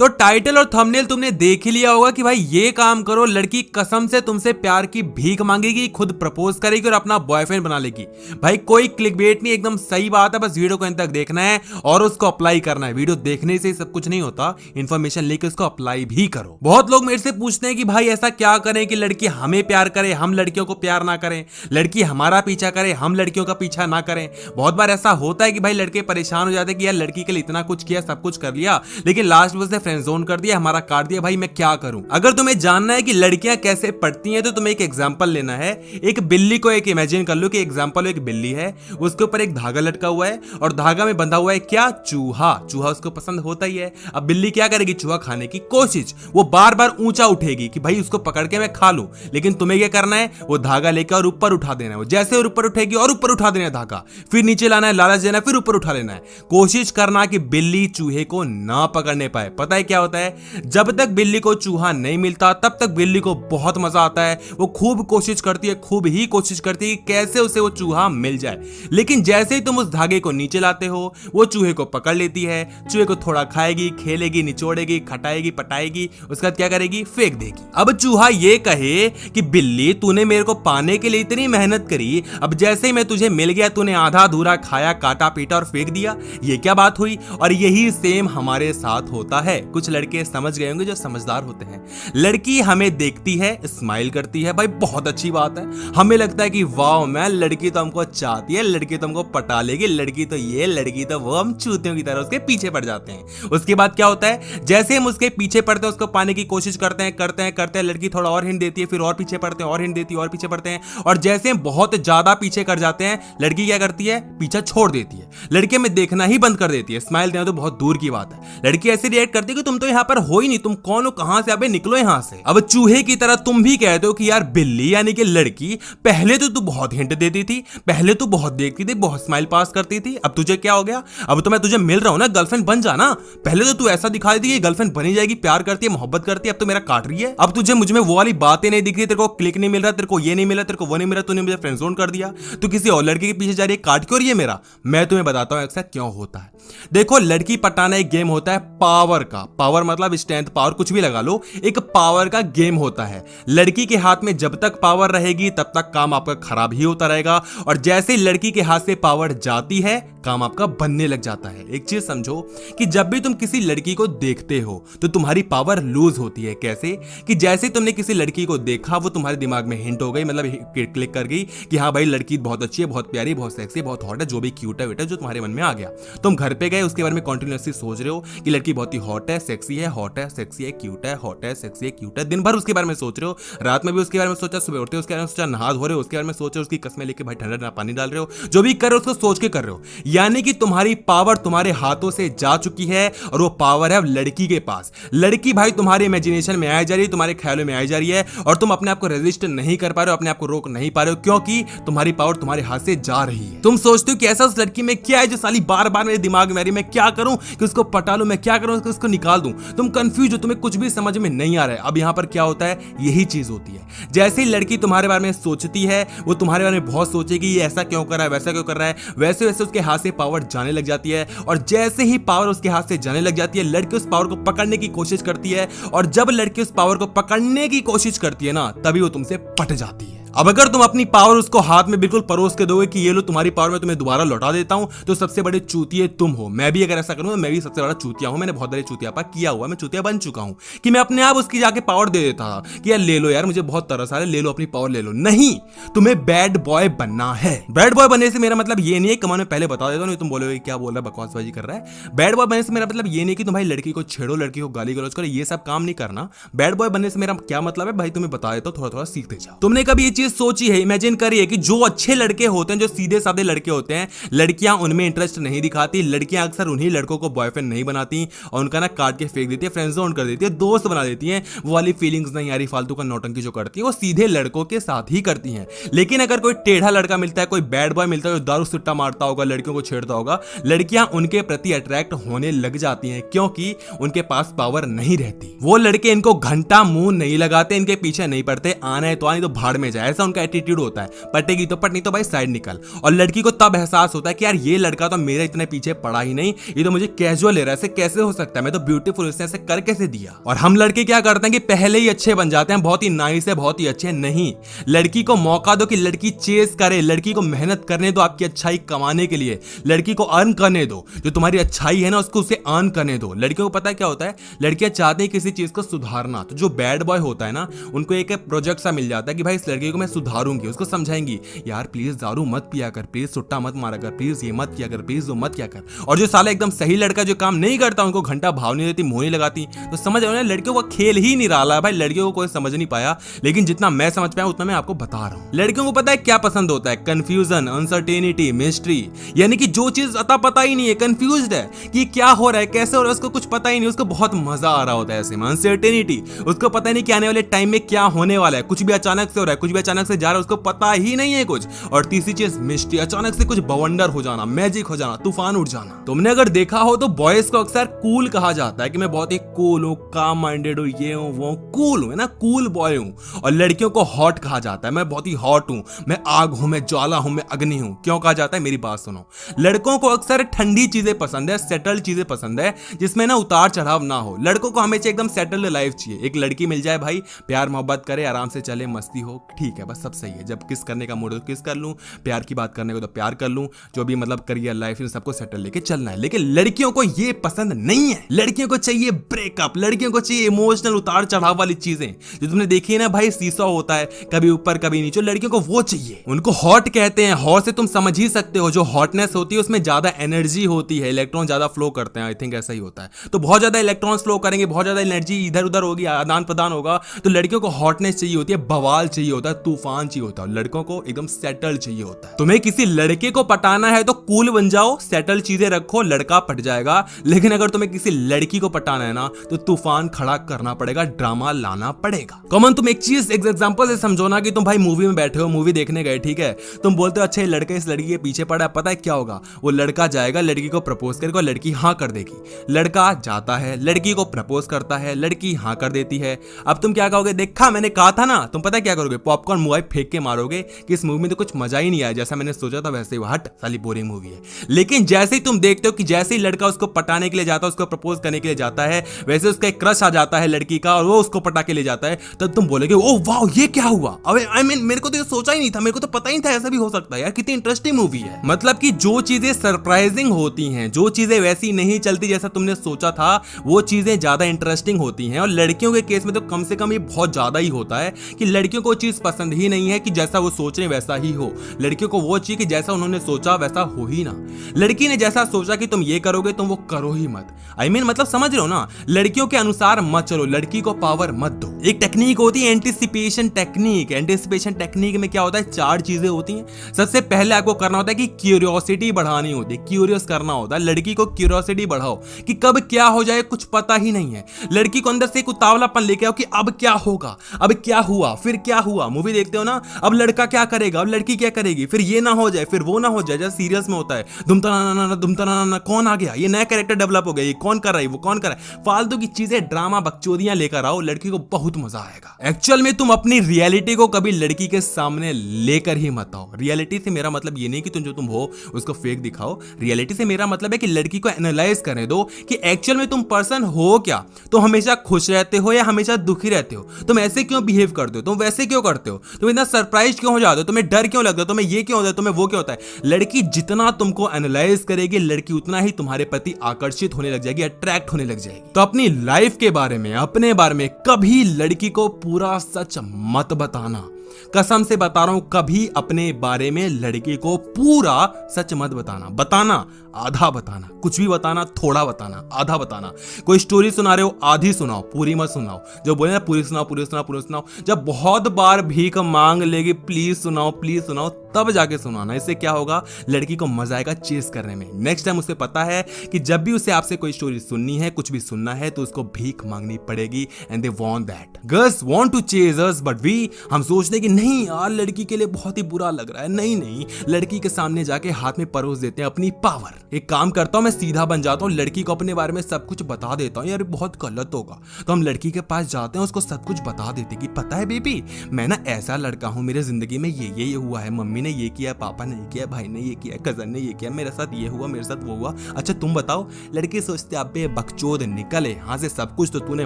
तो टाइटल और थंबनेल तुमने देख ही लिया होगा कि भाई ये काम करो, लड़की कसम से तुमसे प्यार की भीख मांगेगी, खुद प्रपोज करेगी और अपना बॉयफ्रेंड बना लेगी। भाई कोई क्लिकबेट नहीं, एकदम सही बात है। बस वीडियो को अंत तक देखना है और उसको अप्लाई करना है। वीडियो देखने से सब कुछ नहीं होता, इन्फॉर्मेशन लेके उसको अप्लाई भी करो। बहुत लोग मेरे से पूछते हैं कि भाई ऐसा क्या करें कि लड़की हमें प्यार करे, हम लड़कियों को प्यार ना करें, लड़की हमारा पीछा करे, हम लड़कियों का पीछा ना करें। बहुत बार ऐसा होता है कि भाई लड़के परेशान हो जाते हैं कि यार लड़की के लिए इतना कुछ किया, सब कुछ कर लिया, लेकिन लास्ट में उसने फ्रेंड जोन कर दिया, हमारा काट दिया। भाई मैं क्या करूं? अगर तुम्हें जानना है कि लड़कियां कैसे पढ़ती हैं तो तुम्हें एक एग्जांपल लेना है। एक बिल्ली को एक इमेजिन कर लो कि एग्जांपल एक बिल्ली है, उसके ऊपर एक धागा लटका हुआ है और धागा में बंधा हुआ है क्या? चूहा। चूहा उसको पसंद होता ही है। अब बिल्ली क्या करेगी? चूहा खाने की कोशिश। वो बार बार ऊंचा उठेगी कि भाई उसको पकड़ के मैं खा लूं, लेकिन तुम्हें क्या करना है? वो धागा लेकर और ऊपर उठा देना है। वो जैसे और ऊपर उठेगी और ऊपर उठा देना है धागा, फिर नीचे लाना है, लालच देना है, फिर ऊपर उठा लेना है। कोशिश करना कि बिल्ली चूहे को ना पकड़ने पाए। पता है क्या होता है? जब तक बिल्ली को चूहा नहीं मिलता तब तक बिल्ली को बहुत मजा आता है। वो खूब कोशिश करती है, खूब ही कोशिश करती है कि कैसे उसे वो चूहा मिल जाए। लेकिन जैसे ही तुम उस धागे को नीचे लाते हो, वो चूहे को पकड़ लेती है। चूहे को थोड़ा खाएगी, खेलेगी, निचोड़ेगी, खटाएगी, पटाएगी, उसके बाद क्या करेगी? फेंक देगी। अब चूहा ये कहे कि बिल्ली तूने मेरे को पाने के लिए इतनी मेहनत करी, अब जैसे ही मैं तुझे मिल गया तूने आधा अधूरा खाया, काटा पीटा और फेंक दिया। ये क्या बात हुई? और यही सेम हमारे साथ होता है। कुछ लड़के समझ गए होंगे जो समझदार होते हैं। लड़की हमें देखती है, स्माइल करती है, भाई बहुत अच्छी बात है। हमें लगता है कि वाह मैं, लड़की तो हमको चाहती है, लड़की तो हमको पटा लेगी, लड़की तो ये, लड़की तो वो। हम चूतियों की तरह उसके पीछे पड़ जाते हैं। उसके बाद क्या होता है? जैसे हम उसके पीछे पड़ते हैं, उसको पाने की कोशिश करते हैं, करते हैं, लड़की थोड़ा और हिंट देती है, फिर और पीछे पड़ते हैं, और हिंट देती है, और पीछे पड़ते हैं, और जैसे हम बहुत ज्यादा पीछे कर जाते हैं, लड़की क्या करती है? पीछा छोड़ देती है। लड़की हमें देखना ही बंद कर देती है। स्माइल देना तो बहुत दूर की बात है। लड़की ऐसे रिएक्ट करती है कि तुम तो यहाँ पर हो ही नहीं, तुम कौन हो, कहां से? अबे निकलो यहां से। अब चूहे की तरह तुम भी कहते हो कि यार बिल्ली यानी कि लड़की, पहले तो तू बहुत हिंट देती थी, पहले तू बहुत देखती थी, बहुत स्माइल पास करती थी, अब तुझे क्या हो गया? अब तो मैं तुझे मिल रहा हूं ना, गर्लफ्रेंड बन जाना। पहले तो तू ऐसा दिखा देती कि गर्लफ्रेंड बनी जाएगी, प्यार करती है, मोहब्बत करती है, अब तो मेरा काट रही है। अब तुझे मुझ में वो वाली बातें नहीं दिख रही, तेरे को क्लिक नहीं मिल रहा, तेरे को ये नहीं मिला, तेरे को वो नहीं मिला, तूने मुझे फ्रेंड जोन कर दिया, तू किसी और लड़के के पीछे जा रही है, काट क्यों रही है मेरा? मैं तुम्हें बताता हूं अक्सर क्यों होता है। देखो, लड़की पटाना एक गेम होता है पावर का। पावर मतलब स्ट्रेंथ, पावर कुछ भी लगा लो, एक पावर का गेम होता है। लड़की के हाथ में जब तक पावर रहेगी तब तक काम आपका खराब ही होता रहेगा, और जैसे लड़की के हाथ से पावर जाती है काम आपका बनने लग जाता है। एक चीज समझो कि जब भी तुम किसी लड़की को देखते हो तो तुम्हारी पावर लूज होती है। कैसे? कि जैसे तुमने किसी लड़की को देखा, वो तुम्हारे दिमाग में हिंट हो गई, मतलब क्लिक कर गई कि हाँ भाई लड़की बहुत अच्छी है, बहुत प्यारी, बहुत सेक्सी, बहुत हॉट है, जो भी क्यूट है वेट है, जो तुम्हारे मन में आ गया। तुम घर पे गए, उसके बारे में कंटिन्यूअसली सोच रहे हो कि लड़की बहुत ही हॉट है, सेक्सी है, हॉट है, सेक्सी है, क्यूट है, हॉट है, सेक्सी है, क्यूट है। दिन भर उसके बारे में सोच रहे हो, रात में भी उसके बारे में सोचा, सुबह उठते उसके बारे में सोचा, नहा धो रहे हो उसके बारे में सोच रहे हो, उसकी कसमें लेके भाई ठंडा पानी डाल रहे हो, जो भी कर रहे हो उसको सोच के कर रहे हो। यानी कि तुम्हारी पावर तुम्हारे हाथों से जा चुकी है और वो पावर है लड़की के पास। लड़की भाई तुम्हारे इमेजिनेशन में आई जा रही है, तुम्हारे ख्यालों में आई जा रही है, और तुम अपने आप को रेजिस्ट नहीं कर पा रहे हो, अपने आप को रोक नहीं पा रहे हो, क्योंकि तुम्हारी पावर तुम्हारे हाथ से जा रही है। तुम सोचते हो कि ऐसा उस लड़की में क्या है जो साली बार बार मेरे दिमाग में आ रही है, मैं क्या करूं कि उसको पटा लूं, मैं क्या करूं कि उसको निकाल दूं। तुम कंफ्यूज हो, तुम्हें कुछ भी समझ में नहीं आ रहा है। अब यहां पर क्या होता है? यही चीज होती है। जैसे ही लड़की तुम्हारे बारे में सोचती है, वो तुम्हारे बारे में बहुत सोचेगी, ये ऐसा क्यों कर रहा है, वैसा क्यों कर रहा है, वैसे वैसे उसके हाथ से पावर जाने लग जाती है, और जैसे ही पावर उसके हाथ से जाने लग जाती है, लड़की उस पावर को पकड़ने की कोशिश करती है, और जब लड़की उस पावर को पकड़ने की कोशिश करती है ना, तभी वो तुमसे पट जाती है। अब अगर तुम अपनी पावर उसको हाथ में बिल्कुल परोस के दोगे कि ये लो तुम्हारी पावर, मैं तुम्हें दोबारा लौटा देता हूं, तो सबसे बड़े चूतिए तुम हो। मैं भी अगर ऐसा करूं तो मैं भी सबसे बड़ा चूतिया हूं। मैंने बहुत बड़े चूतियापा किया हुआ, मैं चूतिया बन चुका हूं कि मैं अपने आप उसकी जाके पावर दे देता था कि यार ले लो यार, मुझे बहुत तरस आ रहा है, ले लो अपनी पावर ले लो। नहीं, तुम्हें बैड बॉय बनना है। बैड बॉय बनने से मेरा मतलब ये नहीं है, कमान में पहले बता देता हूं, तुम बोलोगे क्या बोल रहा है, बकवासबाजी कर रहा है। बैड बॉय बनने से मेरा मतलब ये नहीं कि तुम भाई लड़की को छेड़ो, लड़की को गाली गलौज करो, ये सब काम नहीं करना। बैड बॉय बनने से मेरा क्या मतलब है भाई, तुम्हें बता देता हूं, थोड़ा थोड़ा सीखते जाओ। तुमने कभी ये चीज सोची है, इमेजिन करिए कि जो अच्छे लड़के होते हैं, जो सीधे साधे लड़के होते हैं, लड़कियां उनमें इंटरेस्ट नहीं दिखाती, लड़कियां अक्सर उन्हीं लड़कों को बॉयफ्रेंड नहीं बनाती और उनका ना काट के फेंक देती है, फ्रेंड जोन कर देती है, दोस्त बना देती है। वो वाली फीलिंग्स नहीं आ रही, फालतू का नौटंकी जो करती है वो सीधे लड़कों के साथ ही करती हैं। लेकिन अगर कोई टेढ़ा लड़का मिलता है, कोई बैड बॉय मिलता है जो दारू सुट्टा मारता होगा, लड़कियों को छेड़ता होगा, लड़कियां उनके प्रति अट्रैक्ट होने लग जाती हैं, क्योंकि उनके पास पावर नहीं रहती। वो लड़के इनको घंटा मुंह नहीं लगाते, इनके पीछे नहीं पड़ते, आना है तो आने, तो भाड़ में जाए, ऐसा उनका एटीट्यूड होता है, पटेगी तो पट, नहीं तो भाई साइड निकल। और लड़की को तब एहसास होता है कि यार ये लड़का तो मेरे इतने पीछे पड़ा ही नहीं, ये तो मुझे कैजुअल ले रहा है, ऐसे कैसे हो सकता है, मैं तो ब्यूटीफुल, इसने ऐसे कर कैसे दिया। और हम लड़के क्या करते हैं कि पहले ही अच्छे बन जाते हैं, बहुत ही नाइस है, बहुत ही अच्छे। नहीं, लड़की को मौका दो कि लड़की चेस करे, लड़की को मेहनत करने दो आपकी अच्छाई कमाने के लिए, लड़की को अर्न करने दो, जो तुम्हारी अच्छाई है ना उसको उसे अर्न करने दो। लड़कियों को पता है क्या होता है, लड़कियां चाहती हैं किसी चीज को सुधारना, तो जो बैड बॉय होता है ना उनको एक प्रोजेक्ट सा मिल जाता है कि भाई इस लड़की को मैं सुधारूंगी, उसको समझाएंगी यार प्लीज दारू मत पिया कर, प्लीज सुट्टा मत मारा कर, प्लीज ये मत किया कर, प्लीज वो मत किया कर। और जो साला एकदम सही लड़का जो काम नहीं करता, उनको घंटा भाव नहीं देती, मुंह नहीं लगाती, तो समझ रहे हो ना लड़कियों का खेल ही नहीं रहा है भाई, लड़कियों को कोई समझ नहीं पाया। लेकिन जितना मैं समझ पाया उतना मैं आपको बता रहा हूं। लड़कियों को पता है क्या पसंद होता है, कंफ्यूजन, अनसर्टेनिटी, मिस्ट्री, यानी कि जो चीज अता पता ही नहीं है, कंफ्यूज्ड है कि क्या हो रहा है, कैसे हो रहा है, उसको कुछ पता ही नहीं, उसको बहुत मजा आ रहा होता है ऐसे में। अनसर्टेनिटी, उसको पता ही नहीं कि आने वाले टाइम में क्या होने वाला है, कुछ भी अचानक से हो रहा है, कुछ भी अचानक से जा रहा है, उसको पता ही नहीं है कुछ। और तीसरी चीज मिस्ट्री, अचानक से कुछ बवंडर हो जाना, मैजिक हो जाना, तूफान उठ जाना। तुमने अगर देखा हो तो बॉयज को अक्सर कूल कहा जाता है कि मैं बहुत ही कूल हूं, काम माइंडेड हूं, ये हूं वो कूल हूं, ना कूल बॉय हूं। और लड़कियों को हॉट कहा जाता है, मैं बहुत ही हॉट हूं, मैं आग हूं, मैं ज्वाला हूं, मैं अग्नि हूं। क्यों कहा जाता है, मेरी बात सुनो। लड़कों को अक्सर ठंडी चीजें पसंद है, सेटल्ड चीजें पसंद है, जिसमें ना उतार चढ़ाव ना हो। लड़कों को हमेशा एकदम सेटल्ड लाइफ चाहिए। एक लड़की मिल जाए भाई, प्यार मोहब्बत करे, आराम से चले, मस्ती हो, ठीक है, बस सब सही है। जब किस करने का मूड हो तो किस कर लूं, प्यार की बात करने को तो प्यार कर लूं, जो भी मतलब करियर लाइफ इन सबको सेटल लेके चलना है। लेकिन लड़कियों को ये पसंद नहीं है, लड़कियों को चाहिए ब्रेकअप, लड़कियों को चाहिए इमोशनल उतार चढ़ाव वाली चीजें जो तुमने देखी है ना भाई, सीसा होता है कभी ऊपर कभी नीचे, लड़कियों को वो चाहिए। उनको हॉट कहते हैं, हॉट से तुम समझ ही सकते हो, जो हॉटनेस होती है उसमें ज्यादा एनर्जी होती है, इलेक्ट्रॉन ज्यादा फ्लो करते हैं, आई थिंक ऐसा ही होता है। तो बहुत ज्यादा इलेक्ट्रॉन्स फ्लो करेंगे, बहुत ज्यादा एनर्जी इधर उधर होगी, आदान प्रदान होगा, तो लड़कियों को हॉटनेस चाहिए होती है, बवाल चाहिए होता है, तूफान चाहिए होता है। लड़कों को एकदम सेटल चाहिए होता है। तुम्हें किसी लड़के को पटाना है तो कूल बन जाओ, सेटल चीजें रखो, लड़का पट जाएगा। लेकिन अगर तुम्हें किसी लड़की को पटाना है ना तो तूफान खड़ा करना पड़ेगा, ड्रामा लाना पड़ेगा। कॉमन तुम एक चीज एग्जांपल से समझो ना कि तुम भाई मूवी में बैठे हो, मूवी देखने गए, ठीक है, तुम बोलते हो अच्छा ये लड़का इस लड़की के पीछे पड़ा है, पता है क्या होगा, वो लड़का जाएगा, लड़की को प्रपोज करेगा, लड़की हाँ कर देगी। लड़का जाता है, लड़की को प्रपोज करता है, लड़की हाँ कर देती है। अब तुम क्या कहोगे, देखा मैंने कहा था ना, तुम पता क्या करोगे, पॉपकॉर्न मुंह फेंक के मारोगे कि इस मूवी में तो कुछ मजा ही नहीं आया, जैसा मैंने सोचा था वैसे ही, हट साली बोरिंग मूवी है। लेकिन जैसे ही तुम देखते हो कि जैसे ही लड़का उसको पटाने के लिए जाता है, उसको प्रपोज करने के लिए जाता है, वैसे उसका एक क्रश आ जाता है लड़की का और वो उसको पटा के ले जाता है, तब तुम बोलोगे ओ वाओ ये क्या हुआ। अबे आई मीन मेरे को तो ये सोचा ही नहीं था, मेरे को तो पता ही नहीं था ऐसा भी हो सकता है यार, कितनी इंटरेस्टिंग मूवी है। मतलब कि जो चीजें सरप्राइजिंग होती हैं, जो चीजें वैसी नहीं चलती जैसा तुमने सोचा था, वो चीजें ज्यादा इंटरेस्टिंग होती हैं। और लड़कियों के केस में तो कम से कम ये बहुत ज्यादा ही होता है कि लड़कियों को चीज पसंद ही नहीं है कि जैसा वो सोच रहे वैसा ही हो। लड़कियों को वो चाहिए कि जैसा उन्होंने सोचा वैसा हो ही ना। लड़की ने जैसा सोचा कि तुम ये करोगे तुम वो करो ही मत। आई मीन मतलब समझ रहे हो ना, लड़कियों के अनुसार मत चलो, लड़की को पावर मत दो। एक टेक्निक होती है एंटिसिपेशन टेक्निक। एंटिसिपेशन टेक्निक में क्या होता है, 4 चीजें होती हैं। सबसे पहले आपको करना होता है कि क्यूरियोसिटी बढ़ानी होती है, क्यूरियस करना होता है। लड़की को क्यूरियोसिटी बढ़ाओ कि कब क्या हो जाए कुछ पता ही नहीं है। लड़की को अंदर से एक उतावलापन लेके आओ कि अब क्या होगा, अब क्या हुआ, फिर क्या हुआ। मूवी देखते हो ना, अब लड़का क्या करेगा, अब लड़की क्या करेगी, फिर ये ना हो जाए, फिर वो ना हो जाए, जैसे सीरियल्स में होता है धुमतना कौन आ गया, ये नया कैरेक्टर डेवलप हो गया, ये कौन कर रहा है, वो कौन कर रहा है। फालतू की चीजें, ड्रामा, बकचोदियां लेकर आओ, लड़की को बहुत मजा आएगा। एक्चुअल में तुम अपनी रियलिटी को कभी लड़की के सामने लेकर ही मत आओ। रियलिटी से मेरा मतलब ये नहीं कि तुम जो तुम हो उसको फेक दिखाओ। रियलिटी से मेरा मतलब है कि लड़की को एनालाइज करने दो कि एक्चुअल में तुम पर्सन हो क्या। तुम हमेशा खुश रहते हो या हमेशा दुखी रहते हो, तुम ऐसे क्यों बिहेव करते हो, तुम वैसे क्यों करते हो, तुम इतना सरप्राइज क्यों हो जाते हो, तुम्हें डर क्यों लगता है, तुम्हें ये क्यों होता है, तुम्हें वो क्यों होता है। लड़की जितना तुमको एनालाइज करेगी, लड़की उतना ही तुम्हारे प्रति आकर्षित होने लग जाएगी, अट्रैक्ट होने लग जाएगी। तो अपनी लाइफ के बारे में, अपने बारे में कभी लड़की को पूरा सच मत बताना। कसम से बता रहा हूं, कभी अपने बारे में लड़की को पूरा सच मत बताना। बताना आधा बताना, कुछ भी बताना, थोड़ा बताना, आधा बताना। कोई स्टोरी सुना रहे हो आधी सुनाओ, पूरी मत सुनाओ। जो बोले ना पूरी सुनाओ, पूरी सुनाओ, पूरी सुनाओ, जब बहुत बार भीख मांग लेगी प्लीज सुनाओ, प्लीज सुनाओ, तब जाके सुनाना। इससे क्या होगा, लड़की को मजा आएगा चेस करने में। नेक्स्ट टाइम उसे पता है कि जब भी उसे आपसे कोई स्टोरी सुननी है, कुछ भी सुनना है, तो उसको भीख मांगनी पड़ेगी। And they want that. Girls want to chase us but we, हम सोचते कि नहीं यार लड़की के लिए बहुत ही बुरा लग रहा है, नहीं नहीं, लड़की के सामने जाके हाथ में परोस देते हैं अपनी पावर। एक काम करता हूं, मैं सीधा बन जाता हूं, लड़की को अपने बारे में सब कुछ बता देता हूं, यार बहुत गलत होगा। तो हम लड़की के पास जाते हैं, उसको सब कुछ बता देते कि पता है बेबी, मैं ना ऐसा लड़का हूं, मेरे जिंदगी में ये हुआ है, मम्मी ने ये किया, पापा ने ये किया, भाई ने ये किया, कजन ने ये किया, मेरे साथ ये हुआ, मेरे साथ वो हुआ। अच्छा तुम बताओ। लड़के सोचते अबे बकचोद निकले यहाँ से, सब कुछ तो तूने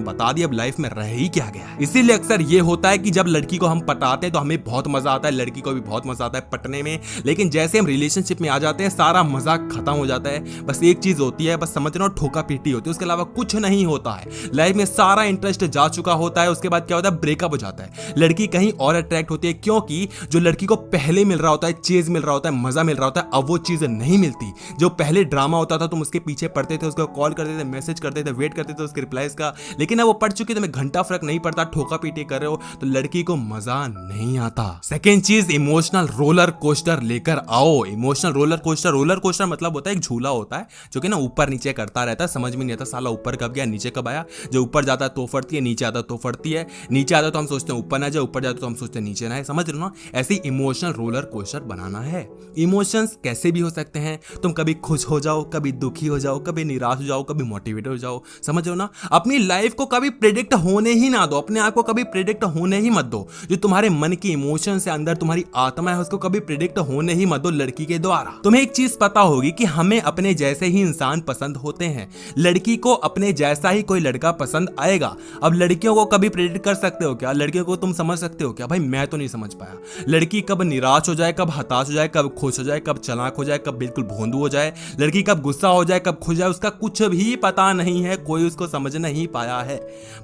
बता दिया, अब लाइफ में रह ही क्या गया। इसीलिए अक्सर ये होता है कि जब लड़की को हम पटाते हैं तो हमें बहुत मजा आता है, लड़की को भी बहुत मजा आता है पटने में, लेकिन जैसे हम रिलेशनशिप में आ जाते हैं सारा मजा खत्म हो जाता है। बस एक चीज होती है, बस समझ रहे हो, ठोका पीटी होती है, उसके अलावा कुछ नहीं होता है। लाइफ में सारा इंटरेस्ट जा चुका होता है, उसके बाद क्या होता है, ब्रेकअप हो जाता है। लड़की कहीं और अट्रैक्ट होती है, क्योंकि जो लड़की को पहले मिल रहा होता है, चीज मिल रहा होता है, मजा मिल रहा होता है, अब वो चीज नहीं मिलती। जो पहले ड्रामा होता था, तुम उसके पीछे पड़ते थे, उसको कॉल करते थे, मैसेज करते थे, वेट करते थे उसके रिप्लाईज का, लेकिन अब वो पढ़ चुकी, तुम्हें घंटा फर्क नहीं पड़ता, ठोका पीटी कर रहे हो तो लड़की को मजा नहीं आता। सेकेंड चीज, इमोशनल रोलर कोस्टर लेकर आओ। इमोशनल रोलर कोस्टर मतलब होता है एक झूला होता है जो कि ना ऊपर नीचे करता रहता है, समझ में नहीं आता साला ऊपर कब गया नीचे कब आया। जो ऊपर जाता है तो फटती है, नीचे आता है तो फटती है, नीचे आता है तो हम सोचते हैं ऊपर ना जाए, ऊपर जाते तो हम सोचते हैं नीचे ना है, समझ रहे हो ना। ऐसे इमोशनल रोलर कोस्टर बनाना है। इमोशंस कैसे भी हो सकते हैं, तुम कभी खुश हो जाओ, कभी दुखी हो जाओ, कभी निराश हो जाओ, कभी मोटिवेट हो जाओ, समझ रहे हो ना। अपनी लाइफ को कभी प्रेडिक्ट होने ही ना दो, अपने आप को कभी प्रेडिक्ट होने ही मत दो। जो तुम्हारे मन की इमोशन से अंदर तुम्हारी आत्मा है, उसको कभी प्रेडिक्ट होने ही मत दो लड़की के द्वारा। तुम्हें एक चीज पता होगी कि हमें अपने जैसे ही इंसान पसंद होते हैं, लड़की को अपने जैसा ही कोई लड़का पसंद आएगा। अब लड़कियों को कभी प्रेडिक्ट कर सकते हो क्या? लड़कियों को तुम समझ सकते हो क्या? भाई मैं तो नहीं समझ पाया। लड़की कब निराश हो जाए, कब हताश हो जाए, कब खुश हो जाए, कब चालाक हो जाए, कब बिल्कुल भोंदू हो जाए, लड़की कब गुस्सा हो जाए, कब खुश जाए, उसका कुछ भी पता नहीं है, कोई उसको समझ नहीं पाया है।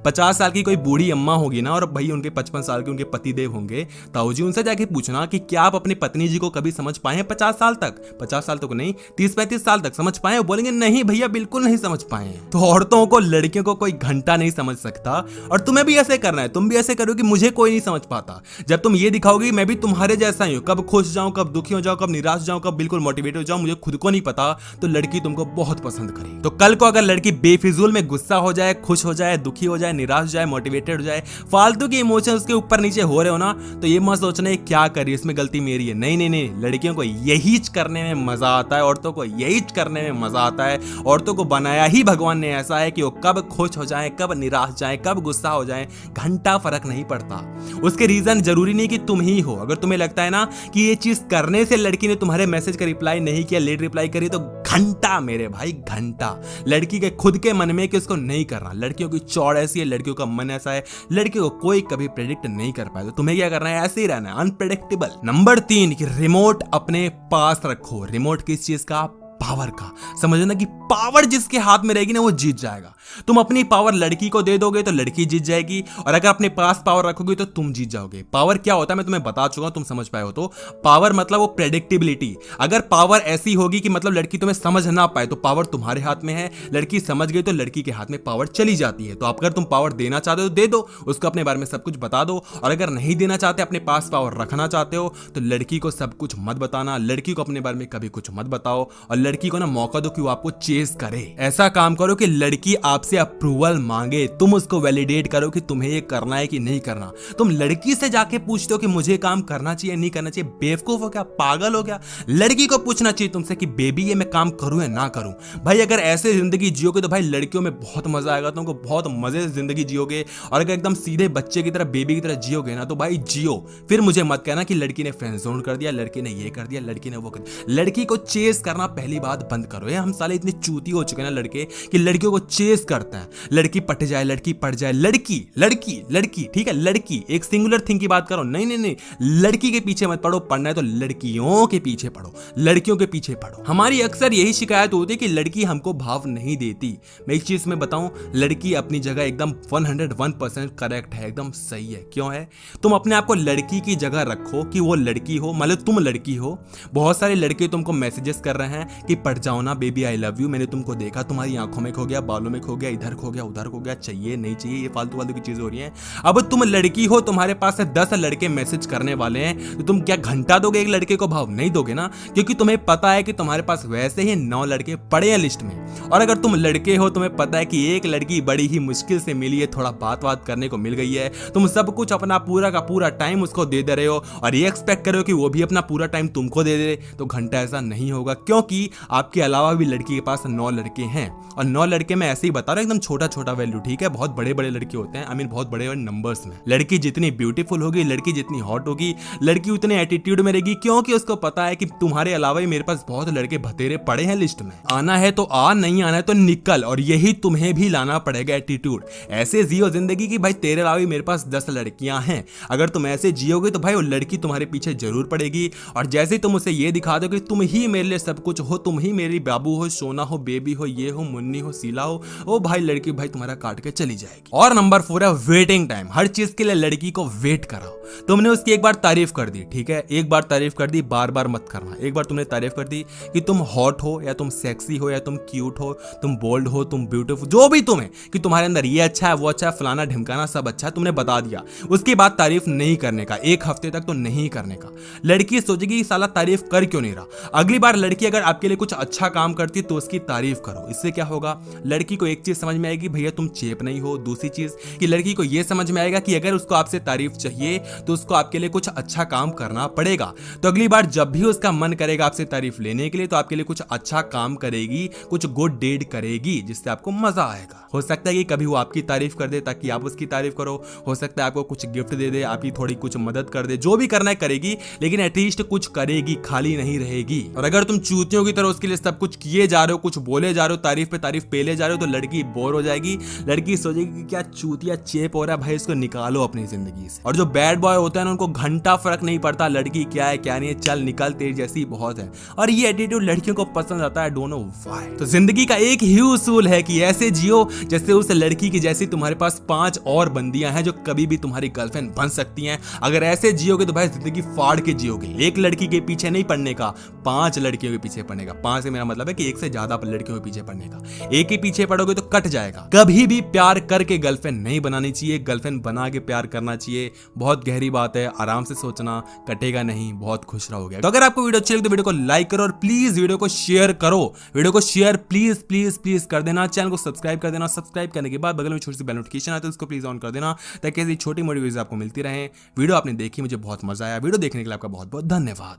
50 साल की कोई बूढ़ी अम्मा होगी ना, और भाई उनके 55 साल के उनके पतिदेव होंगे, ताऊ जी, उनसे जाके पूछना कि क्या आप अपनी पत्नी जी को कभी समझ पाए हैं 50 साल तक? 50 साल तक नहीं, 30-35 साल तक समझ पाए? बोलेंगे नहीं भैया बिल्कुल नहीं समझ पाए हैं। तो औरतों को, लड़कियों को कोई घंटा नहीं समझ सकता, और तुम्हें भी ऐसे करना है। तुम भी ऐसे करो कि मुझे कोई नहीं समझ पाता। जब तुम ये दिखाओगे मैं भी तुम्हारे जैसा ही हूं, कब खुश जाऊं, कब दुखी हो जाऊं, कब निराश जाऊं, कब बिल्कुल मोटिवेट हो जाऊं, मुझे खुद को नहीं पता, तो लड़की तुमको बहुत पसंद करेगी। तो कल को अगर लड़की बेफिजूल में गुस्सा हो जाए, खुश हो जाए, दुखी हो जाए, निराश हो जाए, मोटिवेटेड हो जाए, फालतू के इमोशन उसके ऊपर नीचे हो रहे हो ना, तो ये मत सोचना क्या करी, इसमें गलती मेरी है। नहीं नहीं नहीं, लड़कियों को यही करने में मजा आता है, औरतों को यही करने में मजा आता है। औरतों को बनाया ही भगवान ने ऐसा है कि वो कब खुश हो जाए, कब निराश जाए, कब गुस्सा हो जाए, घंटा फर्क नहीं पड़ता। उसके रीजन जरूरी नहीं कि तुम ही हो। अगर तुम्हें लगता है ना कि ये चीज करने से लड़की ने तुम्हारे मैसेज का रिप्लाई नहीं किया, लेट रिप्लाई करी, तो घंटा मेरे भाई घंटा। लड़की के खुद के मन में कि उसको नहीं करना। लड़कियों की चौड़ ऐसी है, लड़कियों का मन ऐसा है, लड़कियों को कोई कभी प्रेडिक्ट नहीं कर पाए। तो तुम्हें क्या करना है, ऐसे ही रहना है, अनप्रेडिक्टेबल। नंबर 3 कि रिमोट अपने पास रखो। रिमोट किस चीज का? पावर का। समझना कि पावर जिसके हाथ में रहेगी ना वो जीत जाएगा। तुम अपनी पावर लड़की को दे दोगे तो लड़की जीत जाएगी, और अगर अपने पास पावर रखोगे तो तुम जीत जाओगे। पावर क्या होता है मैं तुम्हें बता चुका हूं, तुम समझ पाए हो। तो पावर मतलब वो प्रेडिक्टेबिलिटी। अगर पावर ऐसी होगी कि मतलब लड़की तुम्हें समझ ना पाए, तो पावर तुम्हारे हाथ में है। लड़की समझ गई तो लड़की के हाथ में पावर चली जाती है। तो अगर तुम पावर देना चाहते हो तो दे दो, उसको अपने बारे में सब कुछ बता दो। और अगर नहीं देना चाहते, अपने पास पावर रखना चाहते हो, तो लड़की को सब कुछ मत बताना, लड़की को अपने बारे में कभी कुछ मत बताओ, और लड़की को ना मौका दो कि वो आपको चेस करे। ऐसा काम करो कि लड़की आपसे अप्रूवल मांगे, तुम उसको वैलिडेट करो कि तुम्हें ये करना है कि नहीं करना। तुम लड़की से जाके पूछते हो कि मुझे काम करना चाहिए नहीं करना चाहिए, बेवकूफ हो क्या, पागल हो क्या? लड़की को पूछना चाहिए तुमसे कि बेबी ये मैं काम करूं या ना करूं। भाई अगर ऐसे जिंदगी जियोगे तो भाई लड़कियों में बहुत मजा आएगा, तुमको बहुत मजे से जिंदगी जियोगे। और अगर एकदम सीधे बच्चे की तरह, बेबी की तरह जियोगे ना, तो भाई जियो। फिर मुझे मत कहना कि लड़की ने फ्रेंड जोन कर दिया, लड़की ने ये कर दिया, लड़की ने वो कर दिया। लड़की को चेस करना पहली बात बंद करो। हम साले इतने चूती हो चुके हैं ना लड़के कि लड़कियों को चेस करते हैं। लड़की पट जाए, लड़की पट जाए, लड़की लड़की लड़की, ठीक है, लड़की एक सिंगुलर थिंग की बात करो। नहीं नहीं नहीं, लड़की के पीछे मत पढ़ो, पढ़ना है तो लड़कियों के पीछे पढ़ो, लड़कियों के पीछे पढ़ो। हमारी अक्सर यही शिकायत होती है कि लड़की हमको भाव नहीं देती। मैं एक चीज में बताऊं, लड़की अपनी जगह एकदम 101% करेक्ट है, एकदम सही है। क्यों है? तुम अपने आप को लड़की की जगह रखो कि वो लड़की हो, मतलब तुम लड़की हो। बहुत सारे लड़के तुमको मैसेजेस कर रहे हैं कि पढ़ जाओ ना बेबी, आई लव यू, मैंने तुमको देखा, तुम्हारी आंखों में खो गया, बालों में खो खो गया, इधर खो गया, उधर खो गया, चाहिए नहीं चाहिए, ये फालतू फालतू की चीजें हो रही हैं। अब तुम लड़की हो, तुम्हारे पास से 10 लड़के मैसेज करने वाले हैं, तो तुम क्या घंटा दोगे एक लड़के को? भाव नहीं दोगे ना, क्योंकि तुम्हें पता है कि तुम्हारे पास वैसे ही 9 लड़के पड़े हैं लिस्ट में। और अगर तुम लड़के हो, तुम्हें पता है कि एक लड़की बड़ी ही मुश्किल से मिली है, थोड़ा बात करने को मिल गई है, तुम सब कुछ अपना पूरा का पूरा टाइम उसको दे दे रहे हो और ये एक्सपेक्ट करो कि वो भी अपना पूरा टाइम तुमको दे दे, तो घंटा ऐसा नहीं होगा, क्योंकि आपके अलावा भी लड़की के पास 9 लड़के हैं। और 9 लड़के मैं ऐसे ही बता रहा हूं, एकदम छोटा छोटा वैल्यू, ठीक है? बहुत बड़े बड़े लड़के होते हैं, आई मीन बहुत बड़े बड़े नंबर्स में। लड़की जितनी ब्यूटीफुल होगी, लड़की जितनी हॉट होगी, लड़की उतने एटीट्यूड में रहेगी, क्योंकि उसको पता है कि तुम्हारे अलावा ही मेरे पास बहुत लड़के भतेरे पड़े हैं लिस्ट में। आना है तो आ, नहीं आना है तो निकल, और यही तुम्हें भी लाना पड़ेगा एटीट्यूड। ऐसे जियो जिंदगी की भाई, तेरे अलावा मेरे पास 10 लड़कियां हैं। अगर तुम ऐसे जियोगे तो भाई वो लड़की तुम्हारे पीछे जरूर पड़ेगी, और जैसे ही तुम उसे ये दिखा दो कि तुम ही मेरे लिए सब कुछ हो, तुम ही मेरी बाबू हो, सोना हो, बेबी हो, ये हो, मुन्नी हो, सीला हो, वो भाई लड़की भाई तुम्हारा काट के चली जाएगी। और नंबर 4 है वेटिंग टाइम। हर चीज के लिए लड़की को वेट कराओ। तुमने उसकी एक बार तारीफ कर दी, ठीक है, एक बार तारीफ कर दी, बार बार मत करना। एक बार तुमने तारीफ कर दी कि तुम हॉट हो, या तुम सेक्सी हो, या तुम क्यूट हो, तुम बोल्ड हो, तुम ब्यूटीफुल, जो भी तुम्हें, कि तुम्हारे अंदर ये अच्छा है, वो अच्छा है, फलाना ढिमकाना सब अच्छा है, तुमने बता दिया। उसके बाद तारीफ नहीं करने का, एक हफ्ते तक तो नहीं करने का। लड़की सोचेगी साला तारीफ कर क्यों नहीं रहा। अगली बार लड़की अगर आपके लिए कुछ अच्छा काम करती तो उसकी तारीफ करो। इससे क्या होगा, लड़की को एक चीज समझ में आएगी, भैया तुम चेप नहीं हो। दूसरी चीज कि लड़की को यह समझ में आएगा कि अगर उसको आपसे तारीफ चाहिए तो उसको आपके लिए कुछ अच्छा काम करना पड़ेगा। तो अगली बार जब भी उसका मन करेगा आपसे तारीफ लेने के लिए, तो आपके लिए कुछ अच्छा काम करेगी, कुछ गुड डीड करेगी, जिससे आपको मजा आएगा। हो सकता है कि कभी वो आपकी तारीफ कर दे ताकि आप उसकी तारीफ करो, हो सकता है आपको कुछ गिफ्ट दे दे, आपकी थोड़ी कुछ मदद कर दे, जो भी करना है करेगी, लेकिन एटलीस्ट कुछ करेगी, खाली नहीं रहेगी। और अगर तुम चूतियों की तरह उसके लिए सब कुछ किए जा रहे हो, कुछ बोले जा रहे हो, तारीफ पे तारीफ पेले जा रहे हो, तो लड़की बोर हो जाएगी। लड़की सोचेगी कि क्या चूतिया चेप हो रहा है भाई, इसको निकालो अपनी जिंदगी से। और जो बैड बॉय होता है ना, उनको घंटा फर्क नहीं पड़ता लड़की क्या है क्या नहीं है, चल निकल तेरी जैसी बहुत है। और ये एटीट्यूड लड़कियों को पसंद आता है, डोंट नो व्हाई। तो जिंदगी का एक ही उसूल है कि ऐसे जियो जैसे उस लड़की की जैसी तुम्हारे पास 5 और बंदियां हैं जो कभी भी तुम्हारी गर्लफ्रेंड बन सकती हैं। अगर ऐसे जियोगे तो भाई जिंदगी फाड़ के जियोगे। एक लड़की के पीछे नहीं पड़ने का, 5 लड़कियों के पीछे पड़ने का। 5 से मेरा मतलब है कि एक से ज्यादा लड़कियों के पीछे पड़ने का। एक ही पीछे पड़ोगे तो कट जाएगा। कभी भी प्यार करके गर्लफ्रेंड नहीं बनानी चाहिए, गर्लफ्रेंड बना के प्यार करना चाहिए। बहुत गहरी बात है, आराम से सोचना, कटेगा नहीं, बहुत खुश रहोगे। तो अगर आपको वीडियो अच्छी लगी तो वीडियो को लाइक करो और प्लीज वीडियो को शेयर करो। वीडियो को शेयर प्लीज प्लीज प्लीज कर देना। चैनल को सब्सक्राइब कर देना। सब्सक्राइब करने के बाद बगल में छोटी सी बेल नोटिफिकेशन आती है, उसको प्लीज ऑन कर देना ताकि ऐसी छोटी मोटी वीडियोस आपको मिलती रहे। वीडियो आपने देखी, मुझे बहुत मजा आया। वीडियो देखने के लिए आपका बहुत बहुत धन्यवाद।